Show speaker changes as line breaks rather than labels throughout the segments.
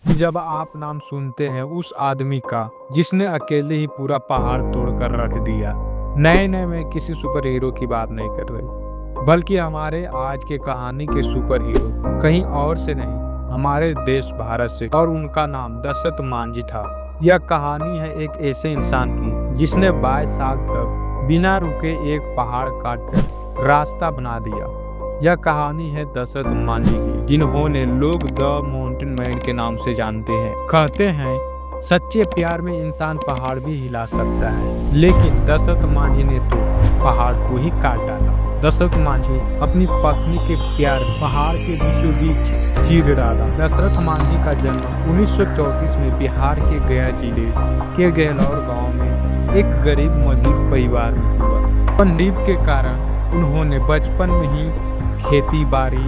जब आप नाम सुनते हैं उस आदमी का जिसने अकेले ही पूरा पहाड़ तोड़कर रख दिया। नए नए में किसी सुपर हीरो की बात नहीं कर रही, बल्कि हमारे आज के कहानी के सुपर हीरो कहीं और से नहीं, हमारे देश भारत से, और उनका नाम दशरथ मांझी था। यह कहानी है एक ऐसे इंसान की जिसने 22 साल तक बिना रुके एक पहाड़ काटकर रास्ता बना दिया। यह कहानी है दशरथ मांझी की, जिन्होंने लोग द माउंटेन मैन के नाम से जानते हैं। कहते हैं सच्चे प्यार में इंसान पहाड़ भी हिला सकता है, लेकिन दशरथ मांझी ने तो पहाड़ को ही काट डाला। दशरथ मांझी अपनी पत्नी के प्यार पहाड़ के बीचों बीच चीर डाला। दशरथ मांझी का जन्म 1934 में बिहार के गया जिले के गहलौर गांव में एक गरीब मजदूर परिवार में हुआ। पंडित के कारण उन्होंने बचपन में ही खेती बाड़ी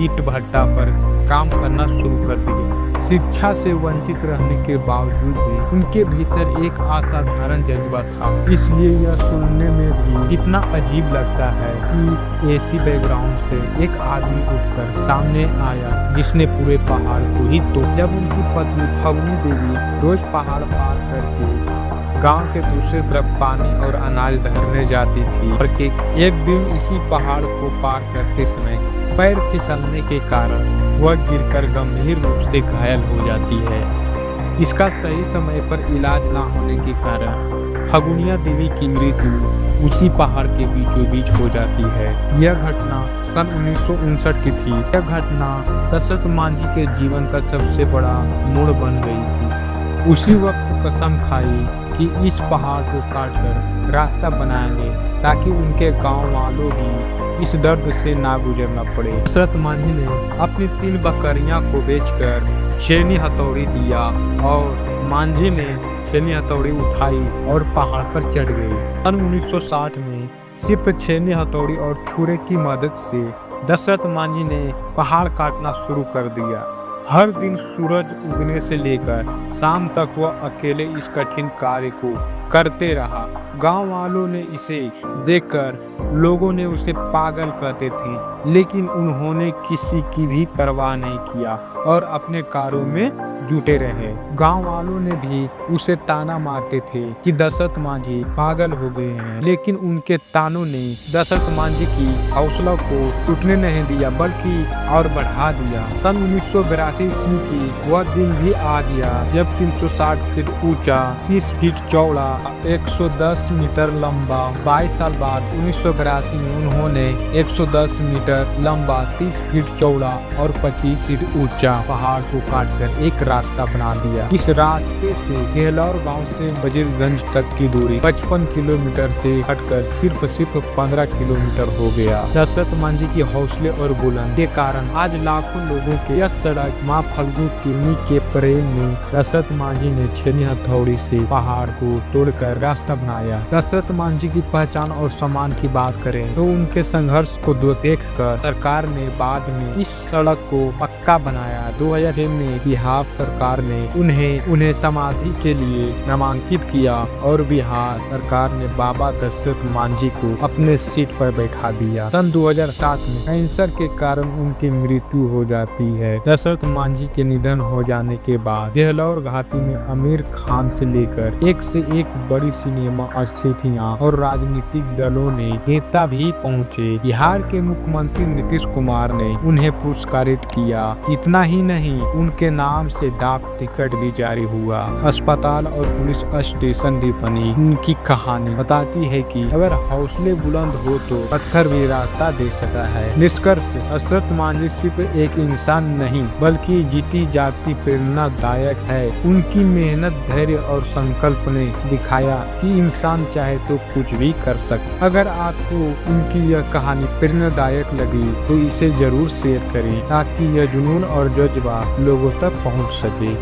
ईंट भट्टा पर काम करना शुरू कर दिया। शिक्षा से वंचित रहने के बावजूद भी उनके भीतर एक असाधारण जज्बा था। इसलिए यह सुनने में भी इतना अजीब लगता है कि ऐसी बैकग्राउंड से एक आदमी उठकर सामने आया जिसने पूरे पहाड़ को ही तोड़। जब उनकी पत्नी फगुनी देवी रोज पहाड़ पार करके गांव के दूसरी तरफ पानी और अनाज धरने जाती थी, और एक दिन इसी पहाड़ को पार करते समय पैर फिसलने के कारण वह गिरकर गंभीर रूप से घायल हो जाती है। इसका सही समय पर इलाज न होने के कारण फगुनिया देवी की मृत्यु उसी पहाड़ के बीचों बीच हो जाती है। यह घटना सन 1959 की थी। यह घटना दशरथ मांझी के जीवन का सबसे बड़ा मोड़ बन गई थी। उसी वक्त कसम खाई कि इस पहाड़ को काटकर रास्ता बनाएंगे ताकि उनके गांव वालों भी इस दर्द से ना गुजरना पड़े। दशरथ मांझी ने अपनी 3 बकरियां को बेचकर छेनी हथौड़ी दिया और मांझी ने छेनी हथौड़ी उठाई और पहाड़ पर चढ़ गई। सन 1960 में सिर्फ छेनी हथौड़ी और छुरे की मदद से दशरथ मांझी ने पहाड़ काटना शुरू कर दिया। हर दिन सूरज उगने से लेकर शाम तक वह अकेले इस कठिन कार्य को करते रहा। गांव वालों ने इसे देखकर लोगों ने उसे पागल कहते थे, लेकिन उन्होंने किसी की भी परवाह नहीं किया और अपने कार्यों में जुटे रहे। गांव वालों ने भी उसे ताना मारते थे कि दशरथ मांझी पागल हो गए हैं, लेकिन उनके तानों ने दशरथ मांझी की हौसला को टूटने नहीं दिया, बल्कि और बढ़ा दिया। सन 1982 ईस्वी की वह दिन भी आ गया जब 360 फीट ऊंचा, 30 फीट चौड़ा, 110 मीटर लंबा 22 साल बाद 1982 में उन्होंने 110 मीटर लंबा, 30 फीट चौड़ा और 25 फीट ऊंचा पहाड़ को काटकर एक रास्ता बना दिया। इस रास्ते से गहलौर गांव से वजीरगंज तक की दूरी 55 किलोमीटर से हटकर सिर्फ 15 किलोमीटर हो गया। दशरथ मांझी की हौसले और बुलंदी के कारण आज लाखों लोगों के यह सड़क मां फल्गु किन्नी के प्रेम में दशरथ मांझी ने छेनी हथौड़ी से पहाड़ को तोड़कर रास्ता बनाया। दशरथ मांझी की पहचान और सम्मान की बात करें तो उनके संघर्ष को देखकर सरकार ने बाद में इस सड़क को पक्का बनाया। 2006 में बिहार सरकार ने उन्हें समाधि के लिए नामांकित किया और बिहार सरकार ने बाबा दशरथ मांझी को अपने सीट पर बैठा दिया। सन 2007 में कैंसर के कारण उनकी मृत्यु हो जाती है। दशरथ मांझी के निधन हो जाने के बाद गहलौर घाटी में आमिर खान से लेकर एक से एक बड़ी सिनेमा हस्तियां और राजनीतिक दलों ने नेता भी पहुंचे। बिहार के मुख्यमंत्री नीतीश कुमार ने उन्हें पुरस्कारित किया। इतना ही नहीं, उनके नाम से डाक टिकट भी जारी हुआ। अस्पताल और पुलिस स्टेशन भी बनी। उनकी कहानी बताती है कि अगर हौसले बुलंद हो तो पत्थर भी रास्ता दे सकता है। निष्कर्ष, दशरथ मांझी सिर्फ एक इंसान नहीं बल्कि जीती जागती प्रेरणादायक है। उनकी मेहनत, धैर्य और संकल्प ने दिखाया कि इंसान चाहे तो कुछ भी कर सकता। अगर आपको उनकी यह कहानी प्रेरणादायक लगी तो इसे जरूर शेयर करें ताकि यह जुनून और जज्बा लोगों तक पहुंच सके।